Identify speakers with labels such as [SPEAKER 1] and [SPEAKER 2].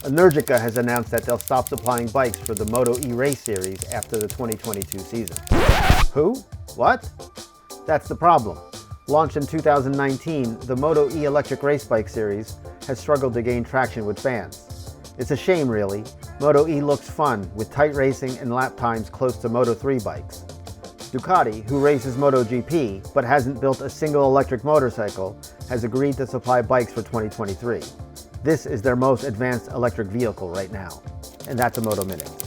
[SPEAKER 1] Energica has announced that they'll stop supplying bikes for the MotoE race series after the 2022 season. Who? What? That's the problem. Launched in 2019, the MotoE electric race bike series has struggled to gain traction with fans. It's a shame, really. MotoE looks fun, with tight racing and lap times close to Moto3 bikes. Ducati, who races MotoGP but hasn't built a single electric motorcycle, has agreed to supply bikes for 2023. This is their most advanced electric vehicle right now. And that's a Moto Minute.